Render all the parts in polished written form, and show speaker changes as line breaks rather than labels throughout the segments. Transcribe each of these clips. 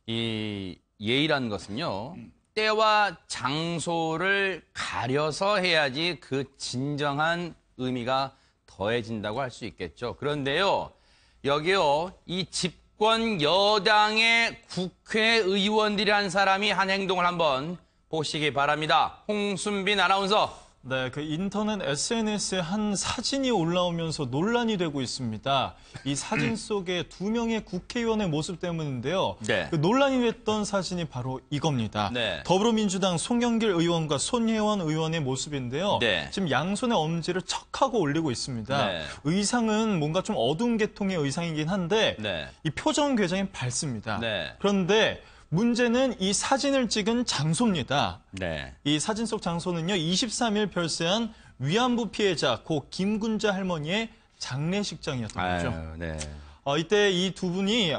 이 예의라는 것은요, 때와 장소를 가려서 해야지 그 진정한 의미가 더해진다고 할 수 있겠죠. 그런데요, 여기요, 이 집권 여당의 국회의원들이라는 사람이 한 행동을 한번 보시기 바랍니다. 홍순빈 아나운서.
네, 그 인터넷 SNS에 한 사진이 올라오면서 논란이 되고 있습니다. 이 사진 속에 두 명의 국회의원의 모습 때문인데요.
네.
그 논란이 됐던 사진이 바로 이겁니다.
네.
더불어민주당 송영길 의원과 손혜원 의원의 모습인데요.
네.
지금 양손에 엄지를 척하고 올리고 있습니다.
네.
의상은 뭔가 좀 어두운 계통의 의상이긴 한데
네.
이 표정은 굉장히 밝습니다.
네.
그런데 문제는 이 사진을 찍은 장소입니다.
네.
이 사진 속 장소는요, 23일 별세한 위안부 피해자 고 김군자 할머니의 장례식장이었던 거죠.
아유, 네.
이때 이 두 분이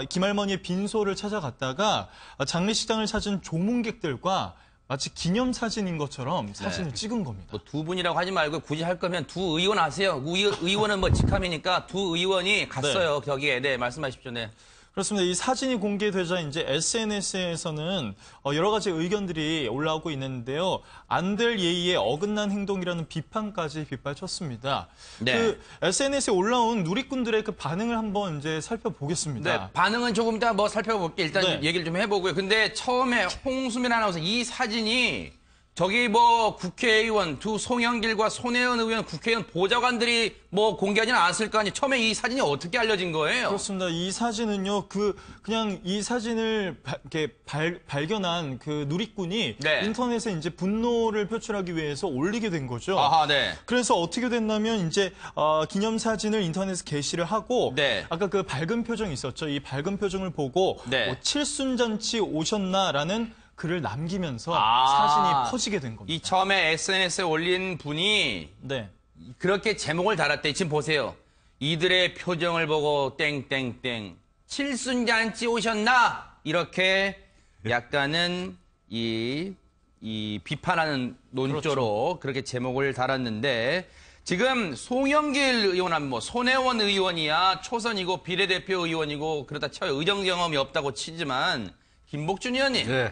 김할머니의 빈소를 찾아갔다가 장례식장을 찾은 조문객들과 마치 기념사진인 것처럼 사진을 찍은 겁니다.
뭐 두 분이라고 하지 말고 굳이 할 거면 두 의원 하세요. 의원은 뭐 직함이니까 두 의원이 갔어요. 저기에. 네, 말씀하십시오. 네.
그렇습니다. 이 사진이 공개되자 이제 SNS에서는 여러 가지 의견들이 올라오고 있는데요. 안 될 예의에 어긋난 행동이라는 비판까지 빗발쳤습니다.
네.
그 SNS에 올라온 누리꾼들의 그 반응을 한번 이제 살펴보겠습니다.
네, 반응은 조금 이따 뭐 살펴볼게. 일단
네.
얘기를 좀 해보고요. 근데 처음에 홍수민 아나운서 이 사진이 저기 뭐 국회의원 두 송영길과 손혜원 의원 국회의원 보좌관들이 뭐 공개하지는 않았을 거 아니에요. 처음에 이 사진이 어떻게 알려진 거예요?
그렇습니다. 이 사진은요, 그냥 이 사진을 이렇게 발견한 그 누리꾼이
네.
인터넷에 이제 분노를 표출하기 위해서 올리게 된 거죠.
아하, 네.
그래서 어떻게 됐냐면 이제 기념사진을 인터넷에 게시를 하고
네.
아까 그 밝은 표정이 있었죠. 이 밝은 표정을 보고
네.
뭐 칠순잔치 오셨나라는 글을 남기면서 사진이 퍼지게 된 겁니다.
이 처음에 SNS에 올린 분이
네.
그렇게 제목을 달았대. 지금 보세요. 이들의 표정을 보고 땡땡땡 칠순잔치 오셨나? 이렇게 약간은 이 비판하는 논조로 그렇게 제목을 달았는데 지금 송영길 의원은 뭐 손혜원 의원이야 초선이고 비례대표 의원이고 그러다 쳐요. 의정 경험이 없다고 치지만 김복준 의원님.
네.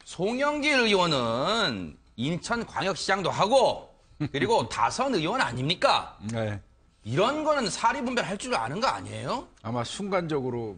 송영길 의원은 인천광역시장도 하고 그리고 다선 의원 아닙니까?
네.
이런 거는 사리분별할 줄 아는 거 아니에요?
아마 순간적으로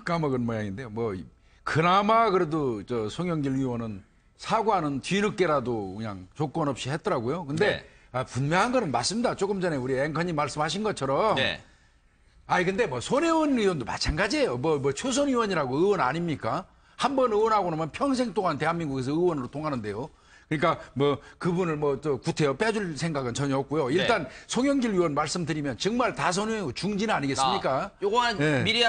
까먹은 모양인데요. 뭐 그나마 그래도 송영길 의원은 사과는 뒤늦게라도 그냥 조건 없이 했더라고요. 근데
네.
분명한 거는 맞습니다. 조금 전에 우리 앵커님 말씀하신 것처럼.
네.
근데 뭐 손혜원 의원도 마찬가지예요. 뭐 초선 의원이라고 의원 아닙니까? 한 번 의원하고 나면 평생 동안 대한민국에서 의원으로 통하는데요. 그러니까 뭐 그분을 구태여 빼줄 생각은 전혀 없고요. 일단
네.
송영길 의원 말씀드리면 정말 다선 의원 중진 아니겠습니까?
요거는
네.
미리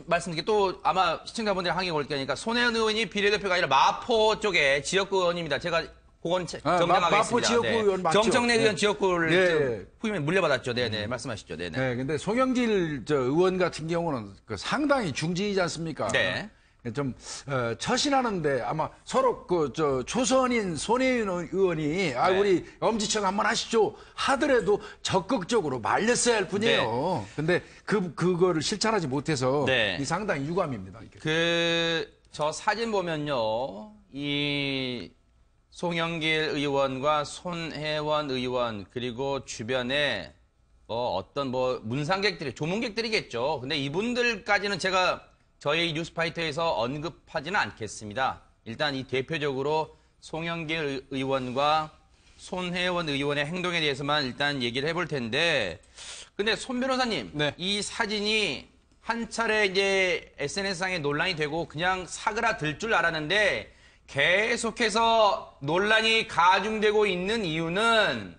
말씀드릴게 또 아마 시청자분들이 항의 올 거니까 손혜원 의원이 비례대표가 아니라 마포 쪽에 지역구 의원입니다. 제가 그건 정정하겠습니다.
마포 지역구 의원 맞죠?
정청래 의원
네.
지역구를
네.
후임에 물려받았죠. 네네 말씀하시죠. 네네.
네, 근데 송영길 의원 같은 경우는 상당히 중진이지 않습니까?
네.
좀 처신하는데 아마 서로 초선인 손혜원 의원이 우리 엄지척 한번 하시죠 하더라도 적극적으로 말렸어야 할 뿐이에요. 근데 그거를 실천하지 못해서
네.
상당히 유감입니다. 이게.
저 사진 보면요, 이 송영길 의원과 손혜원 의원 그리고 주변에 어떤 문상객들이 조문객들이겠죠. 근데 이분들까지는 제가 저희 뉴스파이터에서 언급하지는 않겠습니다. 일단 이 대표적으로 송영길 의원과 손혜원 의원의 행동에 대해서만 일단 얘기를 해볼 텐데, 근데 손 변호사님,
네.
이 사진이 한 차례 이제 SNS상에 논란이 되고 그냥 사그라들 줄 알았는데 계속해서 논란이 가중되고 있는 이유는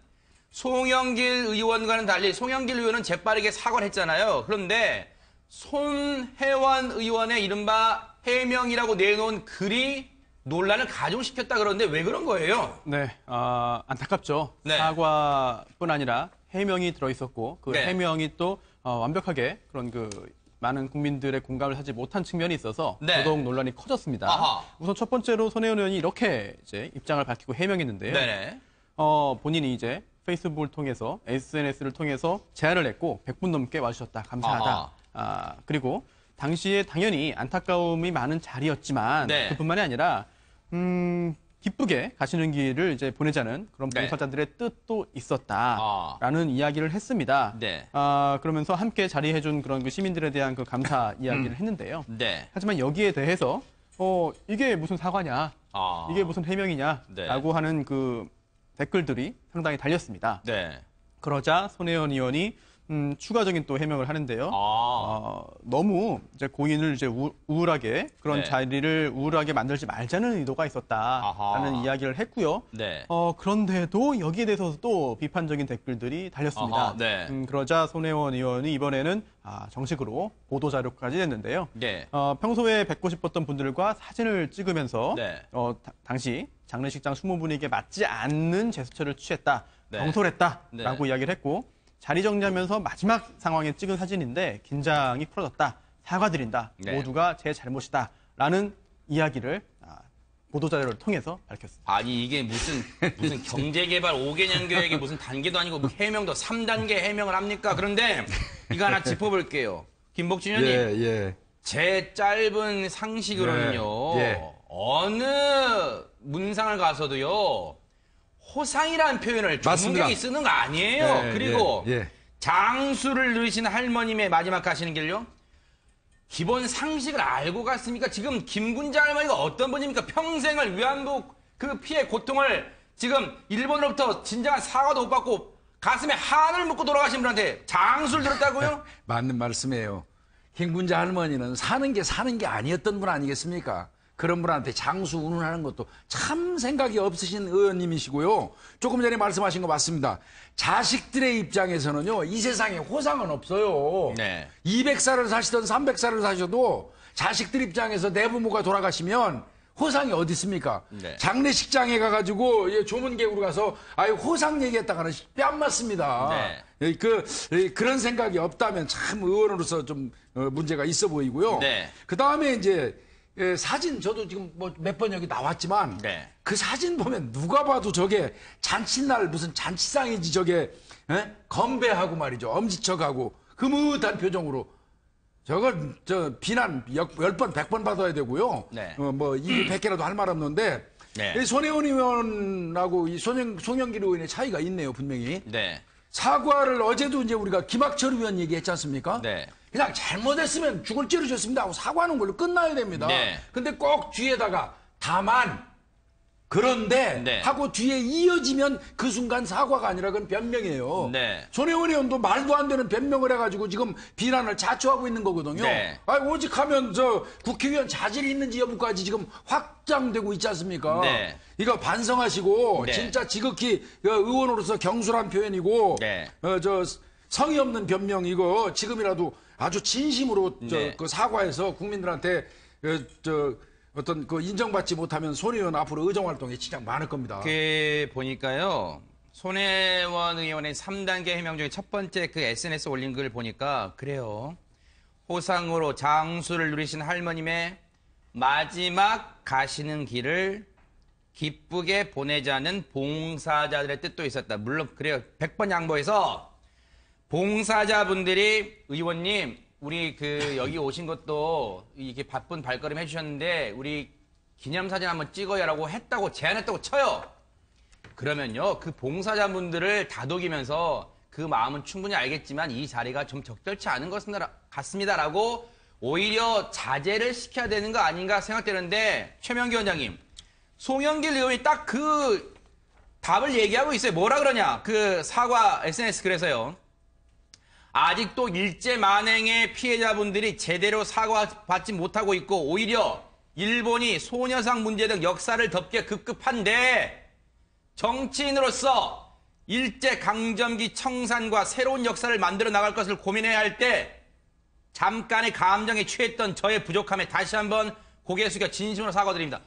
송영길 의원과는 달리 송영길 의원은 재빠르게 사과를 했잖아요. 그런데 손혜원 의원의 이른바 해명이라고 내놓은 글이 논란을 가중시켰다 그러는데 왜 그런 거예요?
네, 안타깝죠.
네.
사과뿐 아니라 해명이 들어있었고 그
네.
해명이 또 완벽하게 그런 많은 국민들의 공감을 하지 못한 측면이 있어서
네.
더더욱 논란이 커졌습니다.
아하.
우선 첫 번째로 손혜원 의원이 이렇게 이제 입장을 밝히고 해명했는데요.
네네.
본인이 이제 페이스북을 통해서 SNS를 통해서 제안을 했고 100분 넘게 와주셨다. 감사하다. 그리고 당시에 당연히 안타까움이 많은 자리였지만
네.
그뿐만이 아니라 기쁘게 가시는 길을 이제 보내자는 그런
네.
봉사자들의 뜻도 있었다라는 이야기를 했습니다.
네.
그러면서 함께 자리해준 그런 그 시민들에 대한 그 감사 이야기를 했는데요.
네.
하지만 여기에 대해서 이게 무슨 사과냐, 이게 무슨 해명이냐라고 하는 그 댓글들이 상당히 달렸습니다.
네.
그러자 손혜원 의원이 추가적인 또 해명을 하는데요. 너무 이제 고인을 이제 우울하게 그런
네.
자리를 우울하게 만들지 말자는 의도가 있었다라는
아하.
이야기를 했고요.
네.
그런데도 여기에 대해서 또 비판적인 댓글들이 달렸습니다.
아하, 네.
그러자 손혜원 의원이 이번에는 정식으로 보도 자료까지 냈는데요.
네.
평소에 뵙고 싶었던 분들과 사진을 찍으면서
네.
당시 장례식장 수모 분위기에 맞지 않는 제스처를 취했다,
네.
경솔했다라고
네.
이야기를 했고 자리 정리하면서 마지막 상황에 찍은 사진인데 긴장이 풀어졌다, 사과드린다,
네.
모두가 제 잘못이다라는 이야기를 보도자료를 통해서 밝혔습니다.
아니 이게 무슨 경제개발 5개년 계획이 무슨 단계도 아니고 뭐 해명도 3단계 해명을 합니까? 그런데 이거 하나 짚어볼게요. 김복준 의원님.
예, 예.
제 짧은 상식으로는요.
네, 예.
어느 문상을 가서도요. 호상이라는 표현을
맞습니다.
전문객이 쓰는 거 아니에요.
예,
그리고
예, 예.
장수를 누리신 할머님의 마지막 가시는 길요. 기본 상식을 알고 갔습니까? 지금 김군자 할머니가 어떤 분입니까? 평생을 위안부 그 피해 고통을 지금 일본으로부터 진정한 사과도 못 받고 가슴에 한을 묻고 돌아가신 분한테 장수를 들었다고요?
맞는 말씀이에요. 김군자 할머니는 사는 게 아니었던 분 아니겠습니까? 그런 분한테 장수 운운하는 것도 참 생각이 없으신 의원님이시고요. 조금 전에 말씀하신 거 맞습니다. 자식들의 입장에서는요, 이 세상에 호상은 없어요.
네.
200살을 사시든 300살을 사셔도 자식들 입장에서 내 부모가 돌아가시면 호상이 어디 있습니까?
네.
장례식장에 가가지고 조문객으로 가서 호상 얘기했다가는 뺨 맞습니다.
네.
그런 생각이 없다면 참 의원으로서 좀 문제가 있어 보이고요.
네.
그 다음에 이제 사진 저도 지금 뭐 몇 번 여기 나왔지만
네.
그 사진 보면 누가 봐도 저게 잔칫날 무슨 잔치상이지 저게 건배하고 말이죠. 엄지척하고 흐뭇한 표정으로 저걸 비난 10번 100번 받아야 되고요.
네.
뭐 100개라도 할 말 없는데
네.
이 손혜원 의원하고 이 송영길 의원의 차이가 있네요, 분명히.
네.
사과를 어제도 이제 우리가 김학철 의원 얘기했지 않습니까?
네.
그냥 잘못했으면 죽을 죄를 졌습니다 하고 사과하는 걸로 끝나야 됩니다.
네.
근데 꼭 뒤에다가 다만 그런데
네.
하고 뒤에 이어지면 그 순간 사과가 아니라 그건 변명이에요.
네.
손혜원 의원도 말도 안 되는 변명을 해가지고 지금 비난을 자초하고 있는 거거든요.
네.
오직하면 국회의원 자질이 있는지 여부까지 지금 확장되고 있지 않습니까?
네.
이거 반성하시고
네.
진짜 지극히 의원으로서 경솔한 표현이고
네.
성의 없는 변명 이거 지금이라도 아주 진심으로
네.
그 사과해서 국민들한테 어떤 인정받지 못하면 손 의원 앞으로 의정 활동에 진짜 많을 겁니다.
보니까요. 손혜원 의원의 3단계 해명 중에 첫 번째 그 SNS 올린 글을 보니까 그래요. 호상으로 장수를 누리신 할머님의 마지막 가시는 길을 기쁘게 보내자는 봉사자들의 뜻도 있었다. 물론 그래요. 100번 양보해서 봉사자분들이 의원님 우리 여기 오신 것도 이렇게 바쁜 발걸음 해주셨는데 우리 기념사진 한번 찍어요라고 했다고 제안했다고 쳐요. 그러면요 그 봉사자분들을 다독이면서 그 마음은 충분히 알겠지만 이 자리가 좀 적절치 않은 것 같습니다라고 오히려 자제를 시켜야 되는 거 아닌가 생각되는데 최명기 원장님 송영길 의원이 딱 그 답을 얘기하고 있어요. 뭐라 그러냐 그 사과 SNS 글에서요. 아직도 일제 만행의 피해자분들이 제대로 사과받지 못하고 있고 오히려 일본이 소녀상 문제 등 역사를 덮게 급급한데 정치인으로서 일제 강점기 청산과 새로운 역사를 만들어 나갈 것을 고민해야 할 때 잠깐의 감정에 취했던 저의 부족함에 다시 한번 고개 숙여 진심으로 사과드립니다.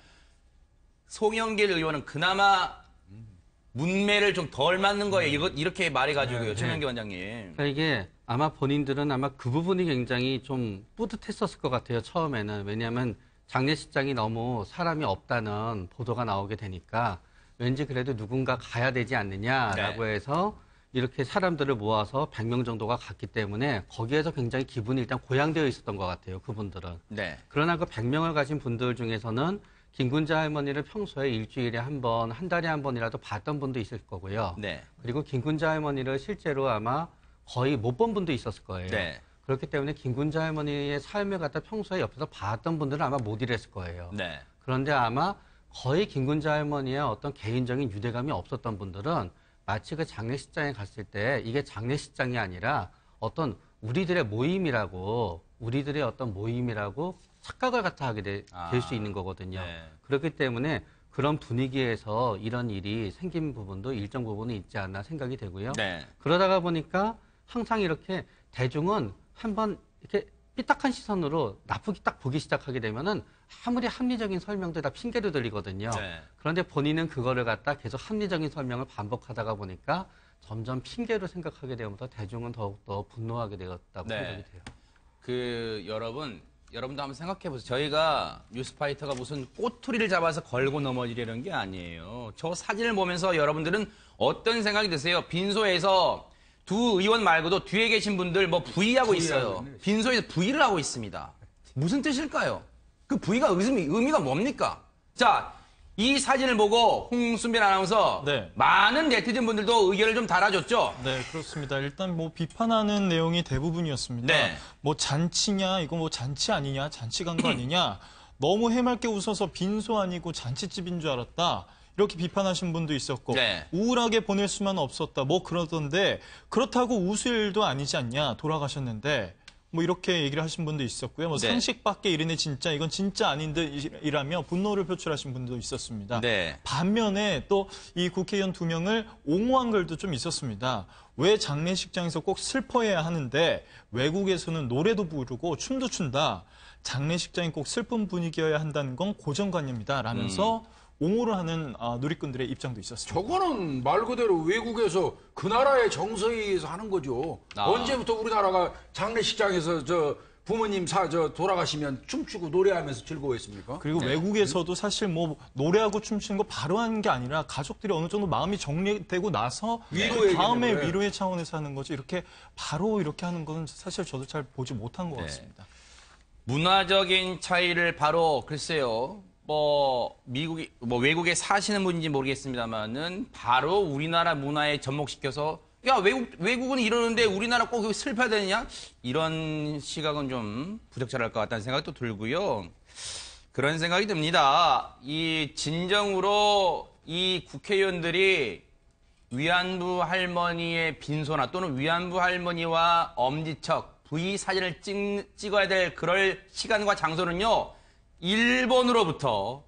송영길 의원은 그나마 문매를 좀 덜 맞는 거예요. 이렇게 말해가지고요. 최명기 원장님.
그러니까 이게 아마 본인들은 아마 그 부분이 굉장히 좀 뿌듯했었을 것 같아요. 처음에는. 왜냐하면 장례식장이 너무 사람이 없다는 보도가 나오게 되니까 왠지 그래도 누군가 가야 되지 않느냐라고 해서 이렇게 사람들을 모아서 100명 정도가 갔기 때문에 거기에서 굉장히 기분이 일단 고양되어 있었던 것 같아요. 그분들은.
네.
그러나 그 100명을 가진 분들 중에서는 김군자 할머니를 평소에 일주일에 한 번, 한 달에 한 번이라도 봤던 분도 있을 거고요.
네.
그리고 김군자 할머니를 실제로 아마 거의 못 본 분도 있었을 거예요.
네.
그렇기 때문에 김군자 할머니의 삶을 갖다 평소에 옆에서 봤던 분들은 아마 못 이랬을 거예요.
네.
그런데 아마 거의 김군자 할머니의 어떤 개인적인 유대감이 없었던 분들은 마치 그 장례식장에 갔을 때 이게 장례식장이 아니라 어떤 우리들의 모임이라고 착각을 갖다 하게 될 수 있는 거거든요.
네.
그렇기 때문에 그런 분위기에서 이런 일이 생긴 부분도 일정 부분은 있지 않나 생각이 되고요.
네.
그러다가 보니까 항상 이렇게 대중은 한번 이렇게 삐딱한 시선으로 나쁘게 딱 보기 시작하게 되면은 아무리 합리적인 설명도 다 핑계로 들리거든요.
네.
그런데 본인은 그거를 갖다 계속 합리적인 설명을 반복하다가 보니까 점점 핑계로 생각하게 되면서 대중은 더욱더 분노하게 되었다고
네.
생각이 돼요.
여러분도 한번 생각해 보세요. 저희가 뉴스파이터가 무슨 꼬투리를 잡아서 걸고 넘어지려는 게 아니에요. 저 사진을 보면서 여러분들은 어떤 생각이 드세요? 빈소에서 두 의원 말고도 뒤에 계신 분들 뭐 부의하고 있어요. 빈소에서 부의를 하고 있습니다. 무슨 뜻일까요? 그 부의가 의미가 뭡니까? 자, 이 사진을 보고 홍순빈 아나운서
네.
많은 네티즌 분들도 의견을 좀 달아줬죠?
네, 그렇습니다. 일단 뭐 비판하는 내용이 대부분이었습니다.
네.
뭐 잔치냐, 이거 뭐 잔치 아니냐, 잔치 간 거 아니냐, 너무 해맑게 웃어서 빈소 아니고 잔치집인 줄 알았다. 이렇게 비판하신 분도 있었고
네.
우울하게 보낼 수만 없었다. 뭐 그러던데 그렇다고 웃을 일도 아니지 않냐. 돌아가셨는데 뭐 이렇게 얘기를 하신 분도 있었고요. 뭐
네.
상식밖에 이르네 진짜 이건 진짜 아닌데이라며 분노를 표출하신 분도 있었습니다.
네.
반면에 또 이 국회의원 2명을 옹호한 글도 좀 있었습니다. 왜 장례식장에서 꼭 슬퍼해야 하는데 외국에서는 노래도 부르고 춤도 춘다. 장례식장이 꼭 슬픈 분위기여야 한다는 건 고정관념이다. 라면서 옹호를 하는 누리꾼들의 입장도 있었습니다.
저거는 말 그대로 외국에서 그 나라의 정서에 의해서 하는 거죠. 언제부터 우리나라가 장례식장에서 저 부모님 돌아가시면 춤추고 노래하면서 즐거워했습니까?
그리고 외국에서도 사실 뭐 노래하고 춤추는 거 바로 하는 게 아니라 가족들이 어느 정도 마음이 정리되고 나서
위로의
다음에
개념으로.
위로의 차원에서 하는 거죠. 이렇게 바로 이렇게 하는 건 사실 저도 잘 보지 못한 것 같습니다.
문화적인 차이를 바로 글쎄요. 외국에 사시는 분인지 모르겠습니다만은 바로 우리나라 문화에 접목시켜서 야 외국은 이러는데 우리나라 꼭 슬퍼야 되느냐 이런 시각은 좀 부적절할 것 같다는 생각이 또 들고요. 그런 생각이 듭니다. 이 진정으로 이 국회의원들이 위안부 할머니의 빈소나 또는 위안부 할머니와 엄지척 부의 사진을 찍어야 될 그럴 시간과 장소는요. 일본으로부터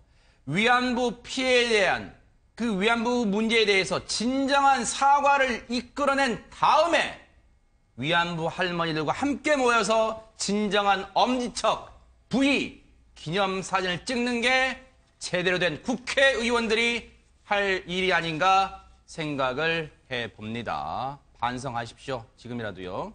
위안부 피해에 대한 그 위안부 문제에 대해서 진정한 사과를 이끌어낸 다음에 위안부 할머니들과 함께 모여서 진정한 엄지척 부의 기념사진을 찍는 게 제대로 된 국회의원들이 할 일이 아닌가 생각을 해봅니다. 반성하십시오. 지금이라도요.